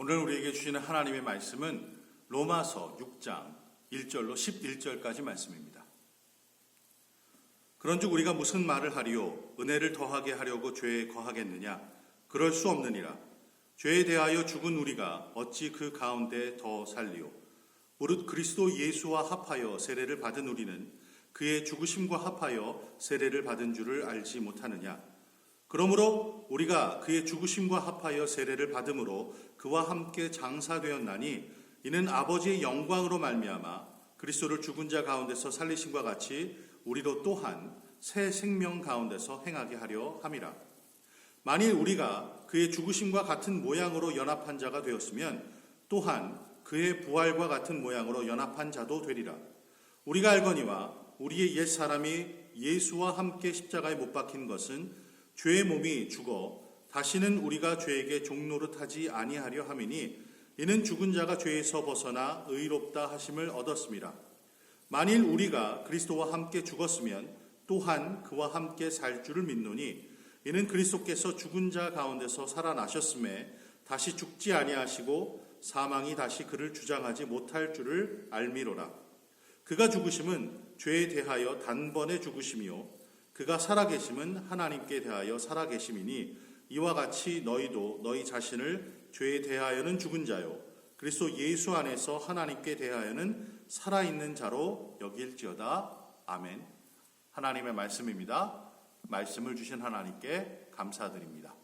오늘 우리에게 주시는 하나님의 말씀은 로마서 6장 1절로 11절까지 말씀입니다. 그런즉 우리가 무슨 말을 하리요? 은혜를 더하게 하려고 죄에 거하겠느냐? 그럴 수 없느니라. 죄에 대하여 죽은 우리가 어찌 그 가운데 더 살리요? 무릇 그리스도 예수와 합하여 세례를 받은 우리는 그의 죽으심과 합하여 세례를 받은 줄을 알지 못하느냐? 그러므로 우리가 그의 죽으심과 합하여 세례를 받음으로 그와 함께 장사되었나니 이는 아버지의 영광으로 말미암아 그리스도를 죽은 자 가운데서 살리심과 같이 우리로 또한 새 생명 가운데서 행하게 하려 함이라. 만일 우리가 그의 죽으심과 같은 모양으로 연합한 자가 되었으면 또한 그의 부활과 같은 모양으로 연합한 자도 되리라. 우리가 알거니와 우리의 옛 사람이 예수와 함께 십자가에 못 박힌 것은 죄의 몸이 죽어 다시는 우리가 죄에게 종노릇하지 아니하려 함이니 이는 죽은 자가 죄에서 벗어나 의롭다 하심을 얻었습니다. 만일 우리가 그리스도와 함께 죽었으면 또한 그와 함께 살 줄을 믿노니 이는 그리스도께서 죽은 자 가운데서 살아나셨음에 다시 죽지 아니하시고 사망이 다시 그를 주장하지 못할 줄을 알미로라. 그가 죽으심은 죄에 대하여 단번에 죽으심이요 그가 살아계심은 하나님께 대하여 살아계심이니 이와 같이 너희도 너희 자신을 죄에 대하여는 죽은 자요 그리스도 예수 안에서 하나님께 대하여는 살아있는 자로 여길지어다. 아멘. 하나님의 말씀입니다. 말씀을 주신 하나님께 감사드립니다.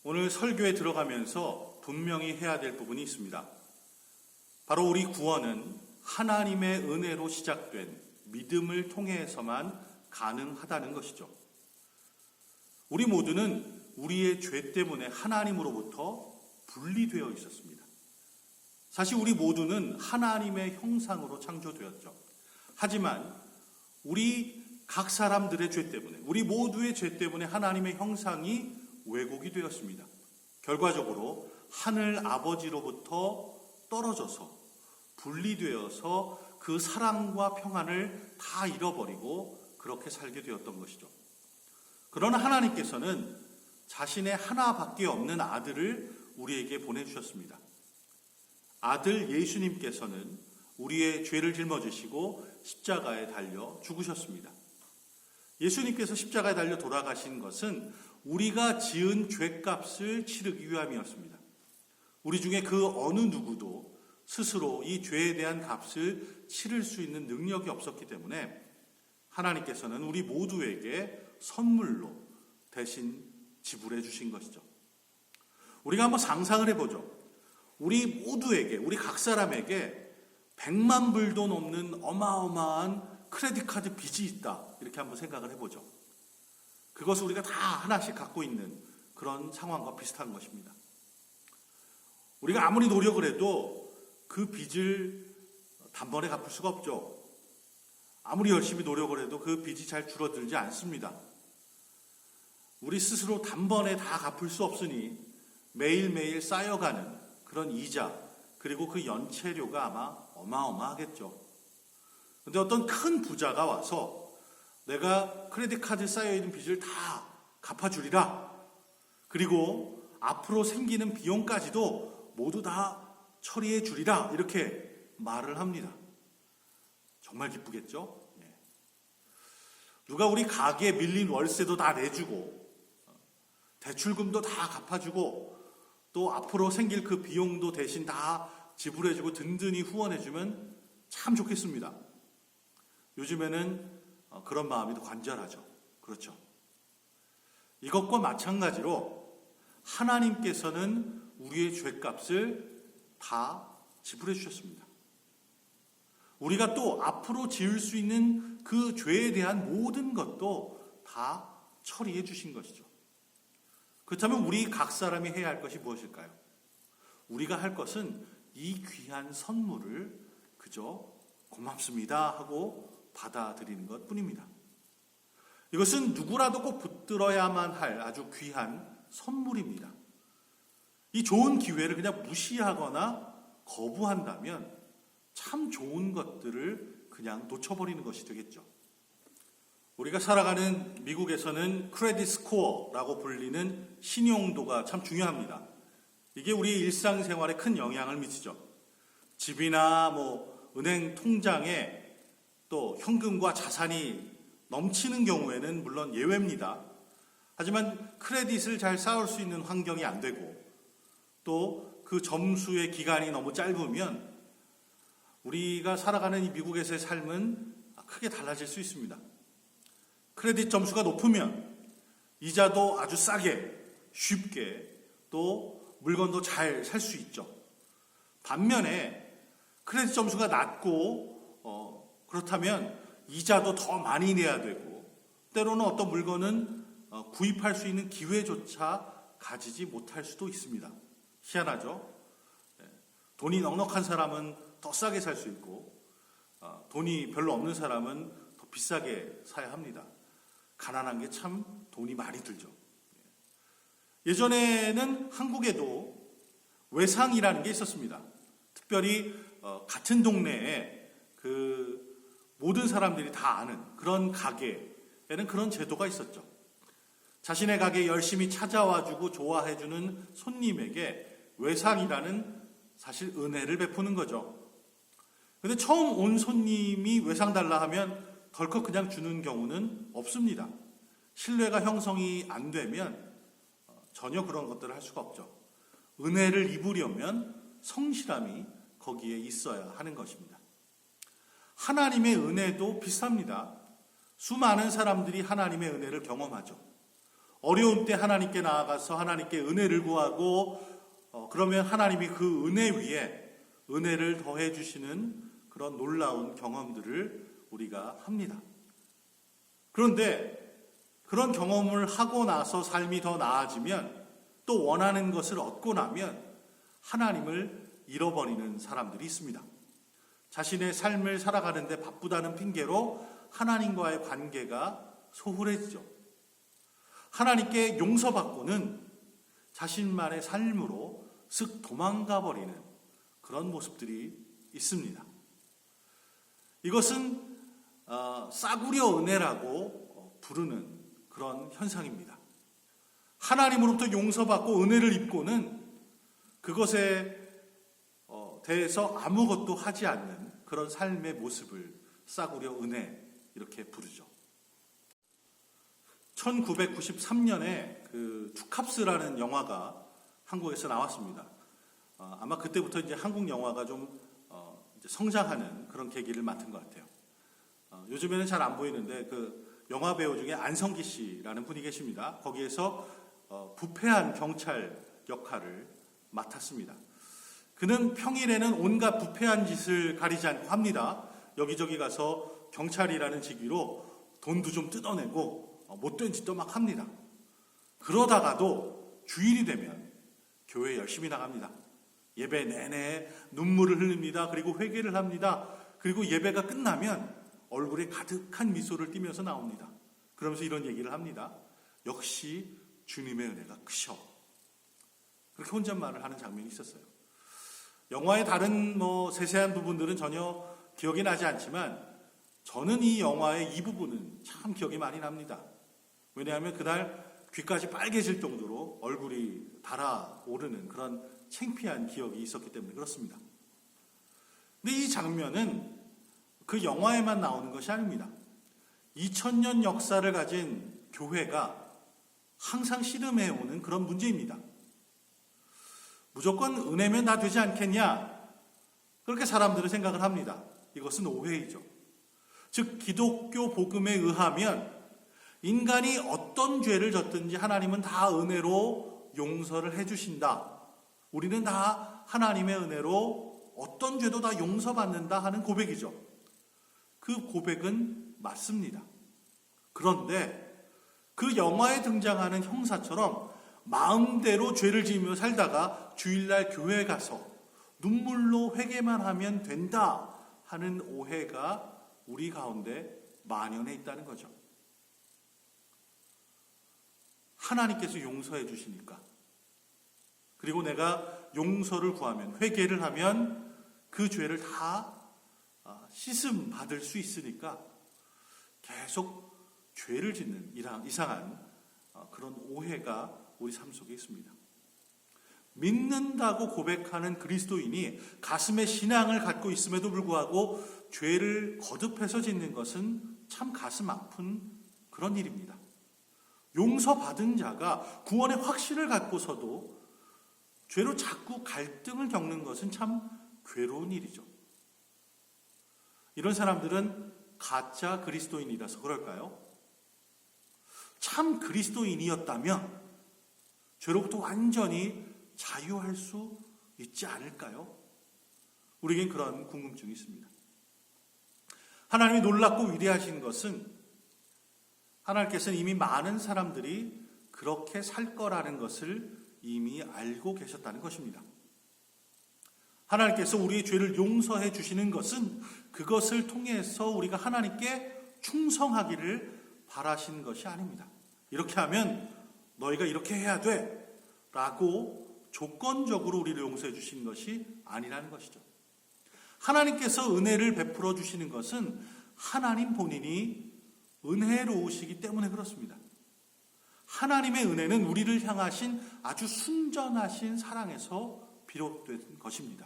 오늘 설교에 들어가면서 분명히 해야 될 부분이 있습니다. 바로 우리 구원은 하나님의 은혜로 시작된 믿음을 통해서만 가능하다는 것이죠. 우리 모두는 우리의 죄 때문에 하나님으로부터 분리되어 있었습니다. 사실 우리 모두는 하나님의 형상으로 창조되었죠. 하지만 우리 각 사람들의 죄 때문에, 우리 모두의 죄 때문에 하나님의 형상이 왜곡이 되었습니다. 결과적으로 하늘 아버지로부터 떨어져서 분리되어서 그 사랑과 평안을 다 잃어버리고 그렇게 살게 되었던 것이죠. 그러나 하나님께서는 자신의 하나밖에 없는 아들을 우리에게 보내주셨습니다. 아들 예수님께서는 우리의 죄를 짊어지시고 십자가에 달려 죽으셨습니다. 예수님께서 십자가에 달려 돌아가신 것은 우리가 지은 죄값을 치르기 위함이었습니다. 우리 중에 그 어느 누구도 스스로 이 죄에 대한 값을 치를 수 있는 능력이 없었기 때문에 하나님께서는 우리 모두에게 선물로 대신 지불해 주신 것이죠. 우리가 한번 상상을 해보죠. 우리 모두에게, 우리 각 사람에게 100만 불도 넘는 어마어마한 크레딧 카드 빚이 있다. 이렇게 한번 생각을 해보죠. 그것을 우리가 다 하나씩 갖고 있는 그런 상황과 비슷한 것입니다. 우리가 아무리 노력을 해도 그 빚을 단번에 갚을 수가 없죠. 아무리 열심히 노력을 해도 그 빚이 잘 줄어들지 않습니다. 우리 스스로 단번에 다 갚을 수 없으니 매일매일 쌓여가는 그런 이자, 그리고 그 연체료가 아마 어마어마하겠죠. 그런데 어떤 큰 부자가 와서 내가 크레딧 카드에 쌓여있는 빚을 다 갚아주리라. 그리고 앞으로 생기는 비용까지도 모두 다 처리해 주리라. 이렇게 말을 합니다. 정말 기쁘겠죠? 누가 우리 가게에 밀린 월세도 다 내주고 대출금도 다 갚아주고 또 앞으로 생길 그 비용도 대신 다 지불해주고 든든히 후원해주면 참 좋겠습니다. 요즘에는 그런 마음이 더 간절하죠. 그렇죠. 이것과 마찬가지로 하나님께서는 우리의 죄값을 다 지불해 주셨습니다. 우리가 또 앞으로 지을 수 있는 그 죄에 대한 모든 것도 다 처리해 주신 것이죠. 그렇다면 우리 각 사람이 해야 할 것이 무엇일까요? 우리가 할 것은 이 귀한 선물을 그저 고맙습니다 하고 받아들이는 것 뿐입니다. 이것은 누구라도 꼭 붙들어야만 할 아주 귀한 선물입니다. 이 좋은 기회를 그냥 무시하거나 거부한다면 참 좋은 것들을 그냥 놓쳐버리는 것이 되겠죠. 우리가 살아가는 미국에서는 크레딧 스코어라고 불리는 신용도가 참 중요합니다. 이게 우리의 일상생활에 큰 영향을 미치죠. 집이나 은행 통장에 또 현금과 자산이 넘치는 경우에는 물론 예외입니다. 하지만 크레딧을 잘 쌓을 수 있는 환경이 안 되고 또 그 점수의 기간이 너무 짧으면 우리가 살아가는 이 미국에서의 삶은 크게 달라질 수 있습니다. 크레딧 점수가 높으면 이자도 아주 싸게, 쉽게, 또 물건도 잘 살 수 있죠. 반면에 크레딧 점수가 낮고 그렇다면 이자도 더 많이 내야 되고 때로는 어떤 물건은 구입할 수 있는 기회조차 가지지 못할 수도 있습니다. 희한하죠? 돈이 넉넉한 사람은 더 싸게 살 수 있고 돈이 별로 없는 사람은 더 비싸게 사야 합니다. 가난한 게 참 돈이 많이 들죠. 예전에는 한국에도 외상이라는 게 있었습니다. 특별히 같은 동네에 그 모든 사람들이 다 아는 그런 가게에는 그런 제도가 있었죠. 자신의 가게에 열심히 찾아와주고 좋아해주는 손님에게 외상이라는 사실 은혜를 베푸는 거죠. 그런데 처음 온 손님이 외상 달라 하면 덜컥 그냥 주는 경우는 없습니다. 신뢰가 형성이 안 되면 전혀 그런 것들을 할 수가 없죠. 은혜를 입으려면 성실함이 거기에 있어야 하는 것입니다. 하나님의 은혜도 비슷합니다. 수많은 사람들이 하나님의 은혜를 경험하죠. 어려운 때 하나님께 나아가서 하나님께 은혜를 구하고 그러면 하나님이 그 은혜 위에 은혜를 더해 주시는 그런 놀라운 경험들을 우리가 합니다. 그런데 그런 경험을 하고 나서 삶이 더 나아지면 또 원하는 것을 얻고 나면 하나님을 잃어버리는 사람들이 있습니다. 자신의 삶을 살아가는데 바쁘다는 핑계로 하나님과의 관계가 소홀해지죠. 하나님께 용서받고는 자신만의 삶으로 쓱 도망가 버리는 그런 모습들이 있습니다. 이것은 싸구려 은혜라고 부르는 그런 현상입니다. 하나님으로부터 용서받고 은혜를 입고는 그것에 대해서 아무것도 하지 않는 그런 삶의 모습을 싸구려 은혜 이렇게 부르죠. 1993년에 그 투캅스라는 영화가 한국에서 나왔습니다. 아마 그때부터 이제 한국 영화가 좀 이제 성장하는 그런 계기를 맡은 것 같아요. 요즘에는 잘 안 보이는데 그 영화 배우 중에 안성기 씨라는 분이 계십니다. 거기에서 부패한 경찰 역할을 맡았습니다. 그는 평일에는 온갖 부패한 짓을 가리지 않고 합니다. 여기저기 가서 경찰이라는 직위로 돈도 좀 뜯어내고 못된 짓도 막 합니다. 그러다가도 주일이 되면 교회 열심히 나갑니다. 예배 내내 눈물을 흘립니다. 그리고 회개를 합니다. 그리고 예배가 끝나면 얼굴에 가득한 미소를 띠면서 나옵니다. 그러면서 이런 얘기를 합니다. 역시 주님의 은혜가 크셔. 그렇게 혼잣말을 하는 장면이 있었어요. 영화의 다른 세세한 부분들은 전혀 기억이 나지 않지만 저는 이 영화의 이 부분은 참 기억이 많이 납니다. 왜냐하면 그날 귀까지 빨개질 정도로 얼굴이 달아오르는 그런 창피한 기억이 있었기 때문에 그렇습니다. 근데 이 장면은 그 영화에만 나오는 것이 아닙니다. 2000년 역사를 가진 교회가 항상 씨름해오는 그런 문제입니다. 무조건 은혜면 다 되지 않겠냐? 그렇게 사람들은 생각을 합니다. 이것은 오해이죠. 즉 기독교 복음에 의하면 인간이 어떤 죄를 졌든지 하나님은 다 은혜로 용서를 해주신다. 우리는 다 하나님의 은혜로 어떤 죄도 다 용서받는다 하는 고백이죠. 그 고백은 맞습니다. 그런데 그 영화에 등장하는 형사처럼 마음대로 죄를 지으며 살다가 주일날 교회에 가서 눈물로 회개만 하면 된다 하는 오해가 우리 가운데 만연해 있다는 거죠. 하나님께서 용서해 주시니까, 그리고 내가 용서를 구하면, 회개를 하면 그 죄를 다 씻음 받을 수 있으니까 계속 죄를 짓는 이상한 그런 오해가 우리 삶 속에 있습니다. 믿는다고 고백하는 그리스도인이 가슴에 신앙을 갖고 있음에도 불구하고 죄를 거듭해서 짓는 것은 참 가슴 아픈 그런 일입니다. 용서받은 자가 구원의 확신을 갖고서도 죄로 자꾸 갈등을 겪는 것은 참 괴로운 일이죠. 이런 사람들은 가짜 그리스도인이라서 그럴까요? 참 그리스도인이었다면 죄로부터 완전히 자유할 수 있지 않을까요? 우리에겐 그런 궁금증이 있습니다. 하나님이 놀랍고 위대하신 것은 하나님께서는 이미 많은 사람들이 그렇게 살 거라는 것을 이미 알고 계셨다는 것입니다. 하나님께서 우리의 죄를 용서해 주시는 것은 그것을 통해서 우리가 하나님께 충성하기를 바라신 것이 아닙니다. 이렇게 하면 너희가 이렇게 해야 돼 라고 조건적으로 우리를 용서해 주신 것이 아니라는 것이죠. 하나님께서 은혜를 베풀어 주시는 것은 하나님 본인이 은혜로우시기 때문에 그렇습니다. 하나님의 은혜는 우리를 향하신 아주 순전하신 사랑에서 비롯된 것입니다.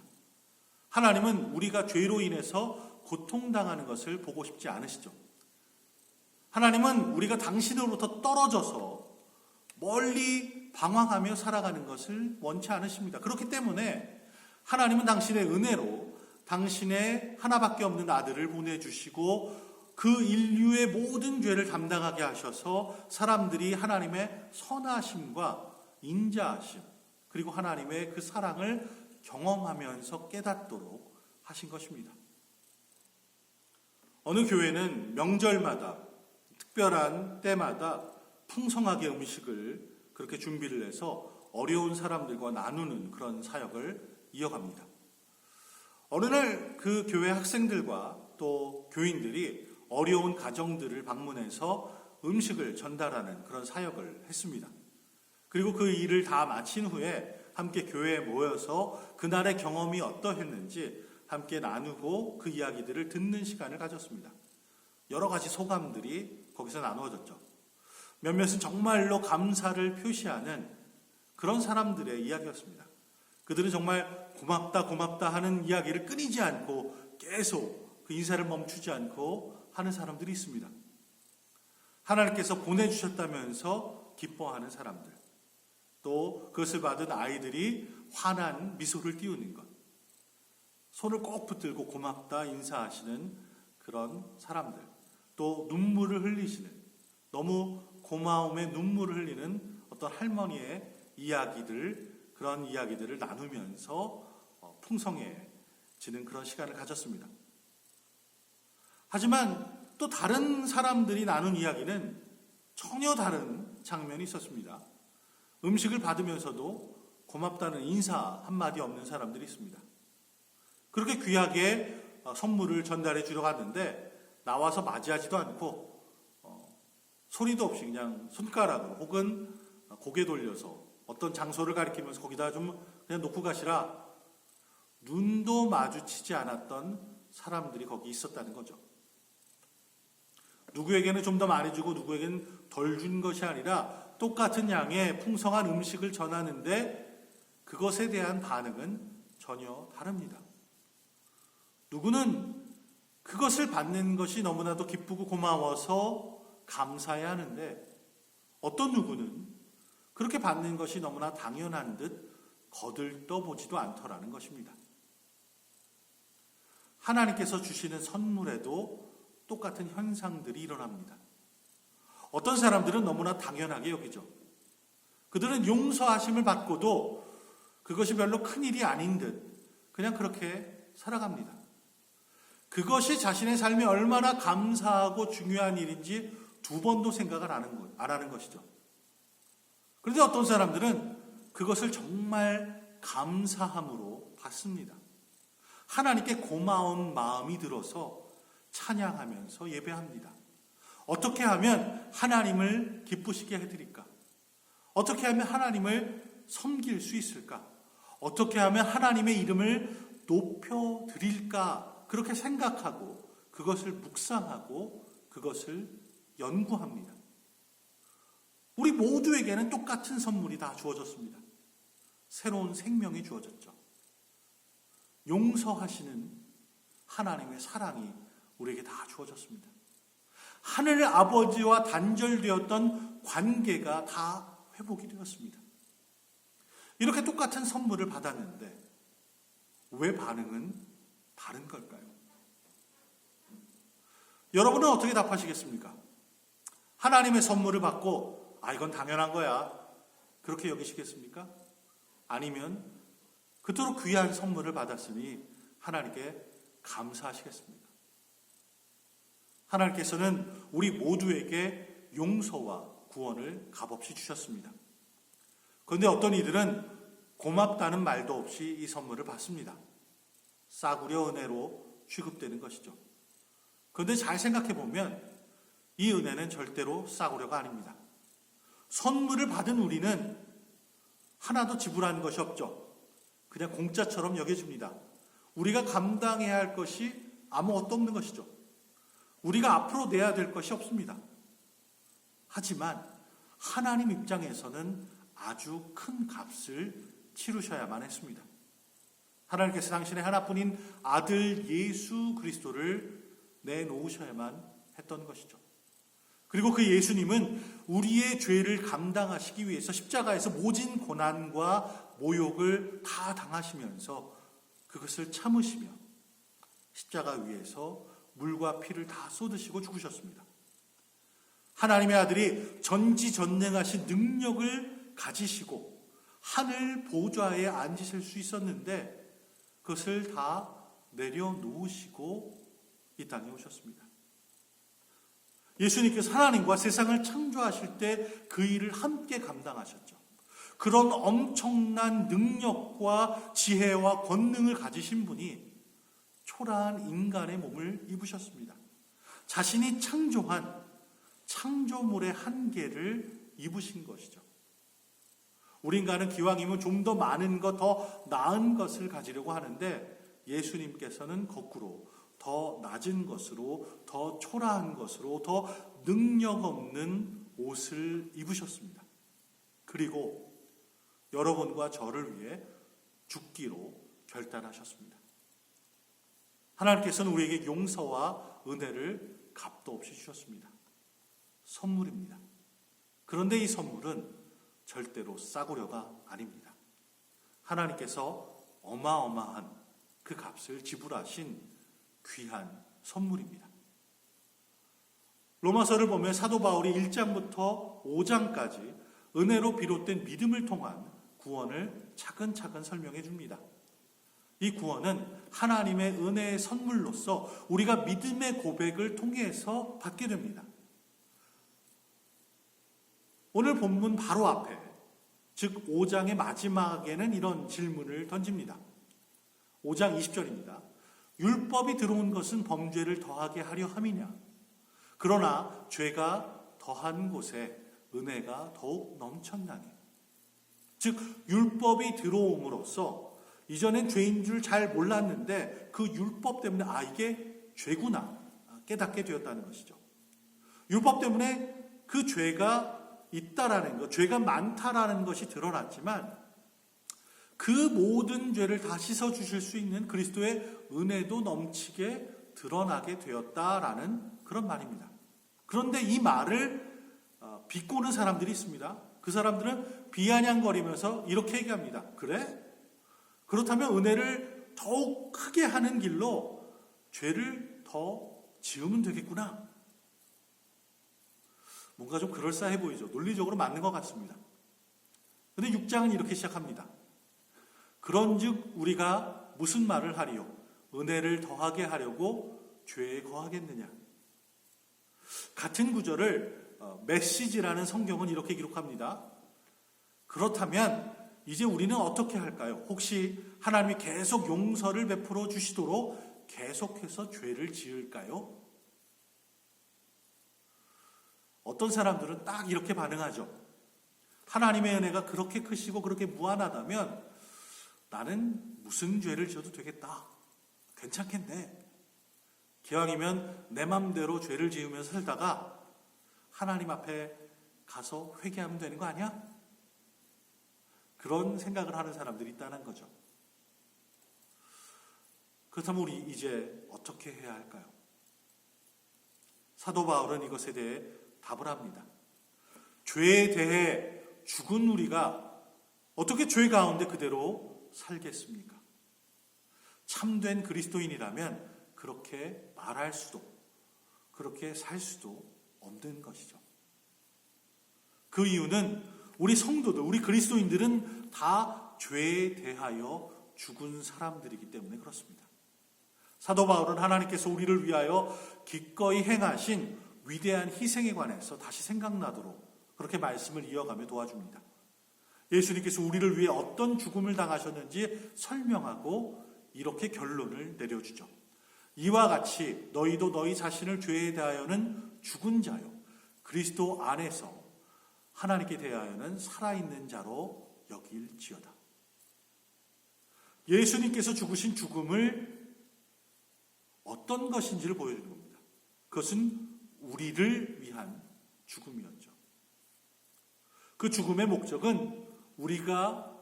하나님은 우리가 죄로 인해서 고통당하는 것을 보고 싶지 않으시죠. 하나님은 우리가 당신으로부터 떨어져서 멀리 방황하며 살아가는 것을 원치 않으십니다. 그렇기 때문에 하나님은 당신의 은혜로 당신의 하나밖에 없는 아들을 보내주시고 그 인류의 모든 죄를 담당하게 하셔서 사람들이 하나님의 선하심과 인자하심, 그리고 하나님의 그 사랑을 경험하면서 깨닫도록 하신 것입니다. 어느 교회는 명절마다, 특별한 때마다 풍성하게 음식을 그렇게 준비를 해서 어려운 사람들과 나누는 그런 사역을 이어갑니다. 어느 날 그 교회 학생들과 또 교인들이 어려운 가정들을 방문해서 음식을 전달하는 그런 사역을 했습니다. 그리고 그 일을 다 마친 후에 함께 교회에 모여서 그날의 경험이 어떠했는지 함께 나누고 그 이야기들을 듣는 시간을 가졌습니다. 여러 가지 소감들이 거기서 나누어졌죠. 몇몇은 정말로 감사를 표시하는 그런 사람들의 이야기였습니다. 그들은 정말 고맙다 고맙다 하는 이야기를 끊이지 않고 계속 그 인사를 멈추지 않고 하는 사람들이 있습니다. 하나님께서 보내주셨다면서 기뻐하는 사람들, 또 그것을 받은 아이들이 환한 미소를 띄우는 것, 손을 꼭 붙들고 고맙다 인사하시는 그런 사람들, 또 눈물을 흘리시는, 너무 고마움에 눈물을 흘리는 어떤 할머니의 이야기들, 그런 이야기들을 나누면서 풍성해지는 그런 시간을 가졌습니다. 하지만 또 다른 사람들이 나눈 이야기는 전혀 다른 장면이 있었습니다. 음식을 받으면서도 고맙다는 인사 한마디 없는 사람들이 있습니다. 그렇게 귀하게 선물을 전달해 주러 갔는데 나와서 맞이하지도 않고 소리도 없이 그냥 손가락으로 혹은 고개 돌려서 어떤 장소를 가리키면서 거기다 좀 그냥 놓고 가시라, 눈도 마주치지 않았던 사람들이 거기 있었다는 거죠. 누구에게는 좀 더 많이 주고 누구에게는 덜 준 것이 아니라 똑같은 양의 풍성한 음식을 전하는데 그것에 대한 반응은 전혀 다릅니다. 누구는 그것을 받는 것이 너무나도 기쁘고 고마워서 감사해야 하는데, 어떤 누구는 그렇게 받는 것이 너무나 당연한 듯 거들떠보지도 않더라는 것입니다. 하나님께서 주시는 선물에도 똑같은 현상들이 일어납니다. 어떤 사람들은 너무나 당연하게 여기죠. 그들은 용서하심을 받고도 그것이 별로 큰일이 아닌 듯 그냥 그렇게 살아갑니다. 그것이 자신의 삶에 얼마나 감사하고 중요한 일인지 두 번도 생각을 안 하는 것이죠. 그런데 어떤 사람들은 그것을 정말 감사함으로 받습니다. 하나님께 고마운 마음이 들어서 찬양하면서 예배합니다. 어떻게 하면 하나님을 기쁘시게 해드릴까? 어떻게 하면 하나님을 섬길 수 있을까? 어떻게 하면 하나님의 이름을 높여드릴까? 그렇게 생각하고 그것을 묵상하고 그것을 연구합니다. 우리 모두에게는 똑같은 선물이 다 주어졌습니다. 새로운 생명이 주어졌죠. 용서하시는 하나님의 사랑이 우리에게 다 주어졌습니다. 하늘 아버지와 단절되었던 관계가 다 회복이 되었습니다. 이렇게 똑같은 선물을 받았는데 왜 반응은 다른 걸까요? 여러분은 어떻게 답하시겠습니까? 하나님의 선물을 받고 이건 당연한 거야, 그렇게 여기시겠습니까? 아니면 그토록 귀한 선물을 받았으니 하나님께 감사하시겠습니까? 하나님께서는 우리 모두에게 용서와 구원을 값없이 주셨습니다. 그런데 어떤 이들은 고맙다는 말도 없이 이 선물을 받습니다. 싸구려 은혜로 취급되는 것이죠. 그런데 잘 생각해 보면 이 은혜는 절대로 싸구려가 아닙니다. 선물을 받은 우리는 하나도 지불하는 것이 없죠. 그냥 공짜처럼 여겨집니다. 우리가 감당해야 할 것이 아무것도 없는 것이죠. 우리가 앞으로 내야 될 것이 없습니다. 하지만 하나님 입장에서는 아주 큰 값을 치르셔야만 했습니다. 하나님께서 당신의 하나뿐인 아들 예수 그리스도를 내놓으셔야만 했던 것이죠. 그리고 그 예수님은 우리의 죄를 감당하시기 위해서 십자가에서 모진 고난과 모욕을 다 당하시면서 그것을 참으시며 십자가 위에서 물과 피를 다 쏟으시고 죽으셨습니다. 하나님의 아들이 전지전능하신 능력을 가지시고 하늘 보좌에 앉으실 수 있었는데 그것을 다 내려놓으시고 이 땅에 오셨습니다. 예수님께서 하나님과 세상을 창조하실 때 그 일을 함께 감당하셨죠. 그런 엄청난 능력과 지혜와 권능을 가지신 분이 초라한 인간의 몸을 입으셨습니다. 자신이 창조한 창조물의 한계를 입으신 것이죠. 우리 인간은 기왕이면 좀 더 많은 것, 더 나은 것을 가지려고 하는데 예수님께서는 거꾸로 더 낮은 것으로, 더 초라한 것으로, 더 능력 없는 옷을 입으셨습니다. 그리고 여러분과 저를 위해 죽기로 결단하셨습니다. 하나님께서는 우리에게 용서와 은혜를 값도 없이 주셨습니다. 선물입니다. 그런데 이 선물은 절대로 싸구려가 아닙니다. 하나님께서 어마어마한 그 값을 지불하신 귀한 선물입니다. 로마서를 보면 사도 바울이 1장부터 5장까지 은혜로 비롯된 믿음을 통한 구원을 차근차근 설명해 줍니다. 이 구원은 하나님의 은혜의 선물로서 우리가 믿음의 고백을 통해서 받게 됩니다. 오늘 본문 바로 앞에, 즉 5장의 마지막에는 이런 질문을 던집니다. 5장 20절입니다. 율법이 들어온 것은 범죄를 더하게 하려 함이냐? 그러나 죄가 더한 곳에 은혜가 더욱 넘쳤나니. 즉 율법이 들어옴으로써 이전엔 죄인 줄 잘 몰랐는데 그 율법 때문에 이게 죄구나 깨닫게 되었다는 것이죠. 율법 때문에 그 죄가 있다라는 것, 죄가 많다라는 것이 드러났지만 그 모든 죄를 다 씻어주실 수 있는 그리스도의 은혜도 넘치게 드러나게 되었다라는 그런 말입니다. 그런데 이 말을 비꼬는 사람들이 있습니다. 그 사람들은 비아냥거리면서 이렇게 얘기합니다. 그래? 그렇다면 은혜를 더욱 크게 하는 길로 죄를 더 지으면 되겠구나. 뭔가 좀 그럴싸해 보이죠. 논리적으로 맞는 것 같습니다. 그런데 6장은 이렇게 시작합니다. 그런즉 우리가 무슨 말을 하리요? 은혜를 더하게 하려고 죄에 거하겠느냐? 같은 구절을 메시지라는 성경은 이렇게 기록합니다. 그렇다면 이제 우리는 어떻게 할까요? 혹시 하나님이 계속 용서를 베풀어 주시도록 계속해서 죄를 지을까요? 어떤 사람들은 딱 이렇게 반응하죠. 하나님의 은혜가 그렇게 크시고 그렇게 무한하다면 나는 무슨 죄를 지어도 되겠다. 괜찮겠네. 기왕이면 내 맘대로 죄를 지으면서 살다가 하나님 앞에 가서 회개하면 되는 거 아니야? 그런 생각을 하는 사람들이 있다는 거죠. 그렇다면 우리 이제 어떻게 해야 할까요? 사도 바울은 이것에 대해 답을 합니다. 죄에 대해 죽은 우리가 어떻게 죄 가운데 그대로 살겠습니까? 참된 그리스도인이라면 그렇게 말할 수도, 그렇게 살 수도 없는 것이죠. 그 이유는 우리 성도들, 우리 그리스도인들은 다 죄에 대하여 죽은 사람들이기 때문에 그렇습니다. 사도 바울은 하나님께서 우리를 위하여 기꺼이 행하신 위대한 희생에 관해서 다시 생각나도록 그렇게 말씀을 이어가며 도와줍니다. 예수님께서 우리를 위해 어떤 죽음을 당하셨는지 설명하고 이렇게 결론을 내려주죠. 이와 같이 너희도 너희 자신을 죄에 대하여는 죽은 자요 그리스도 안에서 하나님께 대하여는 살아있는 자로 여길지어다. 예수님께서 죽으신 죽음을 어떤 것인지를 보여주는 겁니다. 그것은 우리를 위한 죽음이었죠. 그 죽음의 목적은 우리가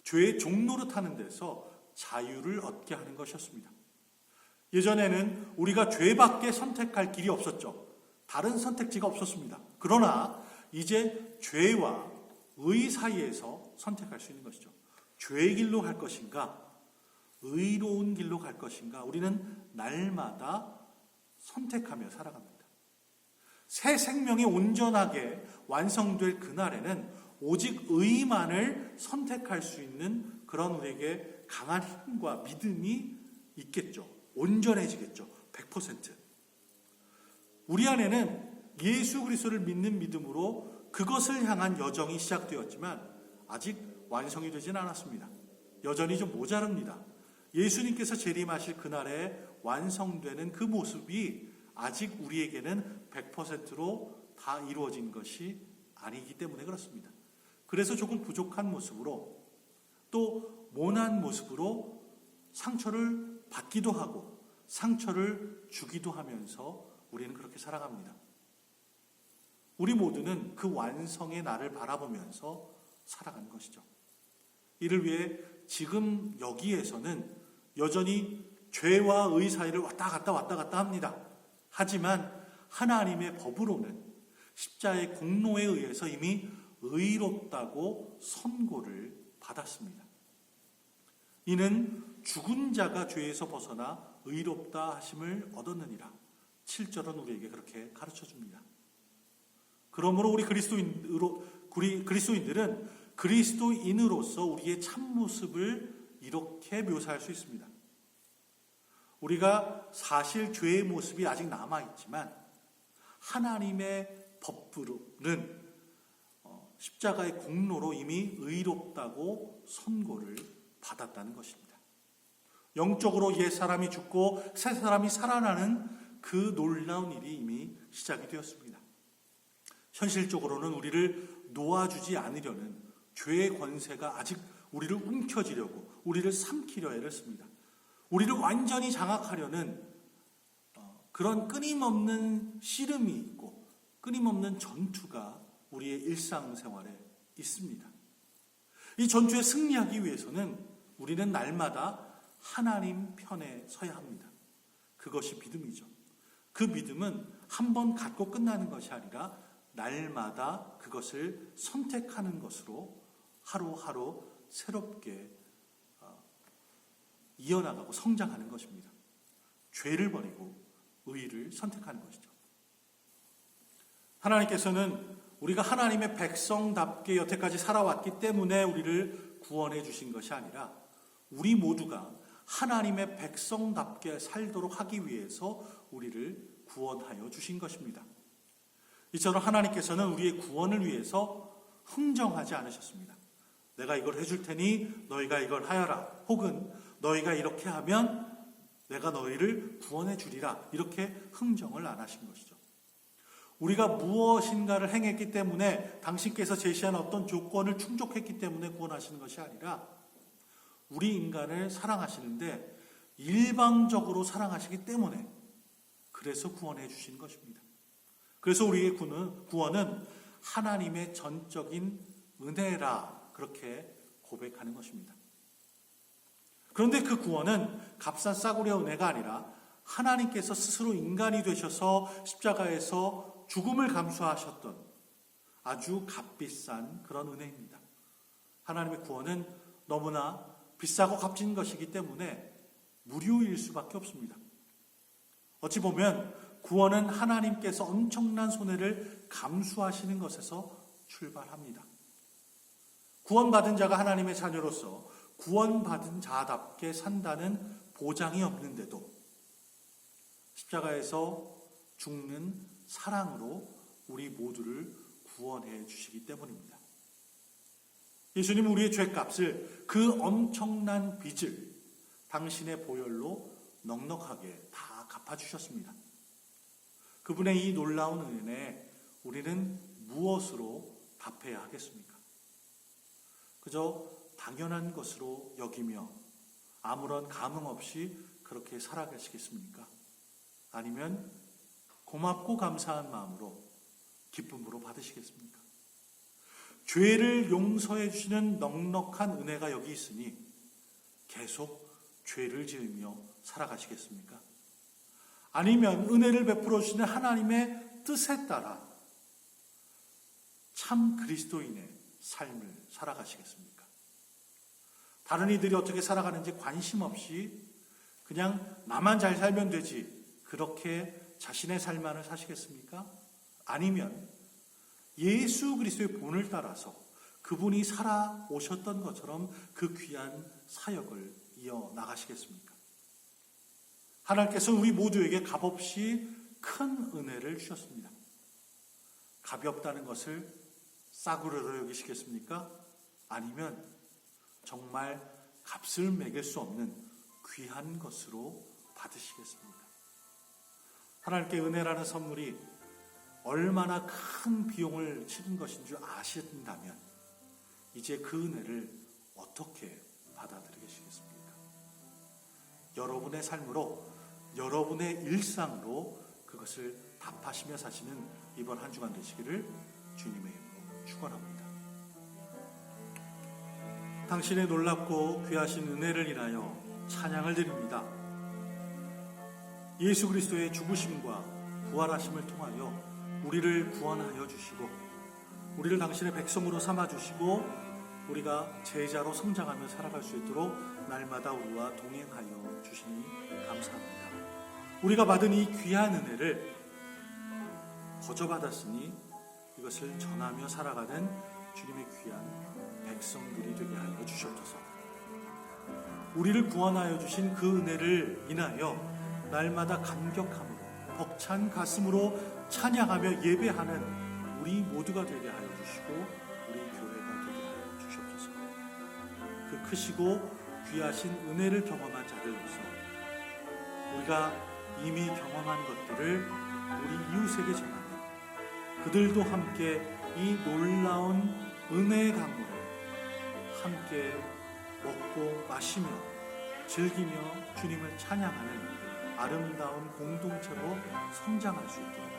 죄의 종노릇 하는 데서 자유를 얻게 하는 것이었습니다. 예전에는 우리가 죄밖에 선택할 길이 없었죠. 다른 선택지가 없었습니다. 그러나 이제 죄와 의 사이에서 선택할 수 있는 것이죠. 죄의 길로 갈 것인가, 의로운 길로 갈 것인가, 우리는 날마다 선택하며 살아갑니다. 새 생명이 온전하게 완성될 그날에는 오직 의만을 선택할 수 있는 그런 우리에게 강한 힘과 믿음이 있겠죠. 온전해지겠죠. 100%. 우리 안에는 예수 그리스도를 믿는 믿음으로 그것을 향한 여정이 시작되었지만 아직 완성이 되진 않았습니다. 여전히 좀 모자릅니다. 예수님께서 재림하실 그날에 완성되는 그 모습이 아직 우리에게는 100%로 다 이루어진 것이 아니기 때문에 그렇습니다. 그래서 조금 부족한 모습으로 또 모난 모습으로 상처를 받기도 하고 상처를 주기도 하면서 우리는 그렇게 살아갑니다. 우리 모두는 그 완성의 날을 바라보면서 살아가는 것이죠. 이를 위해 지금 여기에서는 여전히 죄와 의 사이를 왔다 갔다 합니다. 하지만 하나님의 법으로는 십자의 공로에 의해서 이미 의롭다고 선고를 받았습니다. 이는 죽은 자가 죄에서 벗어나 의롭다 하심을 얻었느니라. 7절은 우리에게 그렇게 가르쳐 줍니다. 그러므로 우리 그리스도인들은 그리스도인으로서 우리의 참모습을 이렇게 묘사할 수 있습니다. 우리가 사실 죄의 모습이 아직 남아있지만 하나님의 법으로는 십자가의 공로로 이미 의롭다고 선고를 받았다는 것입니다. 영적으로 옛 사람이 죽고 새 사람이 살아나는 그 놀라운 일이 이미 시작이 되었습니다. 현실적으로는 우리를 놓아주지 않으려는 죄의 권세가 아직 우리를 움켜쥐려고 우리를 삼키려 애를 씁니다. 우리를 완전히 장악하려는 그런 끊임없는 씨름이 있고 끊임없는 전투가 우리의 일상생활에 있습니다. 이 전투에 승리하기 위해서는 우리는 날마다 하나님 편에 서야 합니다. 그것이 믿음이죠. 그 믿음은 한 번 갖고 끝나는 것이 아니라 날마다 그것을 선택하는 것으로 하루하루 새롭게 이어나가고 성장하는 것입니다. 죄를 버리고 의를 선택하는 것이죠. 하나님께서는 우리가 하나님의 백성답게 여태까지 살아왔기 때문에 우리를 구원해 주신 것이 아니라 우리 모두가 하나님의 백성답게 살도록 하기 위해서 우리를 구원하여 주신 것입니다. 이처럼 하나님께서는 우리의 구원을 위해서 흥정하지 않으셨습니다. 내가 이걸 해줄 테니 너희가 이걸 하여라. 혹은 너희가 이렇게 하면 내가 너희를 구원해 주리라. 이렇게 흥정을 안 하신 것이죠. 우리가 무엇인가를 행했기 때문에 당신께서 제시한 어떤 조건을 충족했기 때문에 구원하시는 것이 아니라 우리 인간을 사랑하시는데 일방적으로 사랑하시기 때문에 그래서 구원해 주신 것입니다. 그래서 우리의 구원은 하나님의 전적인 은혜라 그렇게 고백하는 것입니다. 그런데 그 구원은 값싼 싸구려 은혜가 아니라 하나님께서 스스로 인간이 되셔서 십자가에서 죽음을 감수하셨던 아주 값비싼 그런 은혜입니다. 하나님의 구원은 너무나 비싸고 값진 것이기 때문에 무료일 수밖에 없습니다. 어찌 보면 구원은 하나님께서 엄청난 손해를 감수하시는 것에서 출발합니다. 구원받은 자가 하나님의 자녀로서 구원받은 자답게 산다는 보장이 없는데도 십자가에서 죽는 사랑으로 우리 모두를 구원해 주시기 때문입니다. 예수님은 우리의 죄값을 그 엄청난 빚을 당신의 보혈로 넉넉하게 다 갚아주셨습니다. 그분의 이 놀라운 은혜에 우리는 무엇으로 답해야 하겠습니까? 그저 당연한 것으로 여기며 아무런 감흥 없이 그렇게 살아가시겠습니까? 아니면 고맙고 감사한 마음으로 기쁨으로 받으시겠습니까? 죄를 용서해 주시는 넉넉한 은혜가 여기 있으니 계속 죄를 지으며 살아가시겠습니까? 아니면 은혜를 베풀어 주시는 하나님의 뜻에 따라 참 그리스도인의 삶을 살아가시겠습니까? 다른 이들이 어떻게 살아가는지 관심 없이 그냥 나만 잘 살면 되지 그렇게 자신의 삶만을 사시겠습니까? 아니면 예수 그리스도의 본을 따라서 그분이 살아오셨던 것처럼 그 귀한 사역을 이어나가시겠습니까? 하나님께서 우리 모두에게 값없이 큰 은혜를 주셨습니다. 값이 없다는 것을 싸구려로 여기시겠습니까? 아니면 정말 값을 매길 수 없는 귀한 것으로 받으시겠습니까? 하나님께 은혜라는 선물이 얼마나 큰 비용을 치른 것인 줄 아신다면 이제 그 은혜를 어떻게 받아들이시겠습니까? 여러분의 삶으로, 여러분의 일상으로 그것을 답하시며 사시는 이번 한 주간 되시기를 주님의 이름으로 축원합니다. 당신의 놀랍고 귀하신 은혜를 인하여 찬양을 드립니다. 예수 그리스도의 죽으심과 부활하심을 통하여 우리를 구원하여 주시고 우리를 당신의 백성으로 삼아주시고 우리가 제자로 성장하며 살아갈 수 있도록 날마다 우리와 동행하여 주시니 감사합니다. 우리가 받은 이 귀한 은혜를 거저받았으니 이것을 전하며 살아가는 주님의 귀한 백성들이 되게 하여 주시옵소서. 우리를 구원하여 주신 그 은혜를 인하여 날마다 감격함으로 벅찬 가슴으로 찬양하며 예배하는 우리 모두가 되게 하여 주시고 우리 교회가 되게 하여 주시옵소서. 그 크시고 귀하신 은혜를 경험한 자들로서 우리가 이미 경험한 것들을 우리 이웃에게 전하며 그들도 함께 이 놀라운 은혜의 강물을 함께 먹고 마시며 즐기며 주님을 찬양하는 아름다운 공동체로 성장할 수 있도록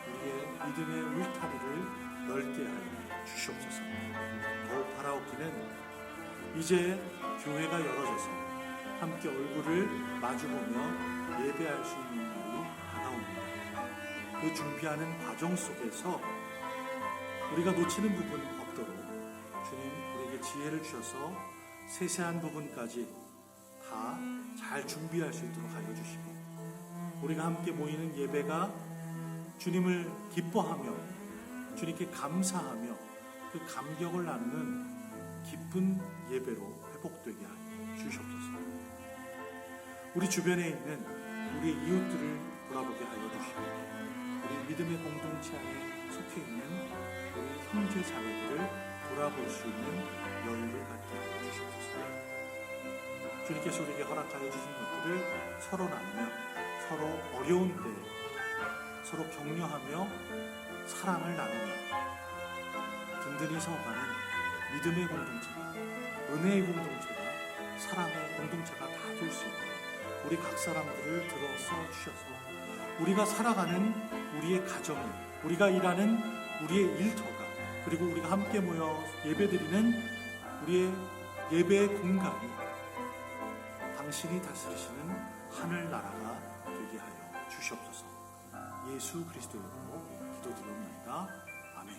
우리의 믿음의 울타리를 넓게 하여 주시옵소서. 더욱 바라옵기는 이제 교회가 열어져서 함께 얼굴을 마주보며 예배할 수 있는 날이 다가옵니다. 그 준비하는 과정 속에서 우리가 놓치는 부분 없도록 주님 우리에게 지혜를 주셔서 세세한 부분까지 다 잘 준비할 수 있도록 하여 주시고 우리가 함께 모이는 예배가 주님을 기뻐하며 주님께 감사하며 그 감격을 나누는 기쁜 예배로 회복되게 하여 주시옵소서. 우리 주변에 있는 우리의 이웃들을 돌아보게 하여 주시고 우리 믿음의 공동체 안에 속해 있는 우리 형제 자매들을 돌아볼 수 있는 여유를 갖게 하여 주시옵소서. 주님께서 우리에게 허락하여 주신 것들을 서로 나누며 서로 어려운 때에 서로 격려하며 사랑을 나누며 든든히 서가는 믿음의 공동체가 은혜의 공동체가 사랑의 공동체가 다 될 수 있도록 우리 각 사람들을 들어서 주셔서 우리가 살아가는 우리의 가정이 우리가 일하는 우리의 일터가 그리고 우리가 함께 모여 예배드리는 우리의 예배의 공간이 당신이 다스리시는 하늘나라가 되게 하여 주시옵소서. 예수 그리스도의 이름으로 기도드리옵나이다. 아멘.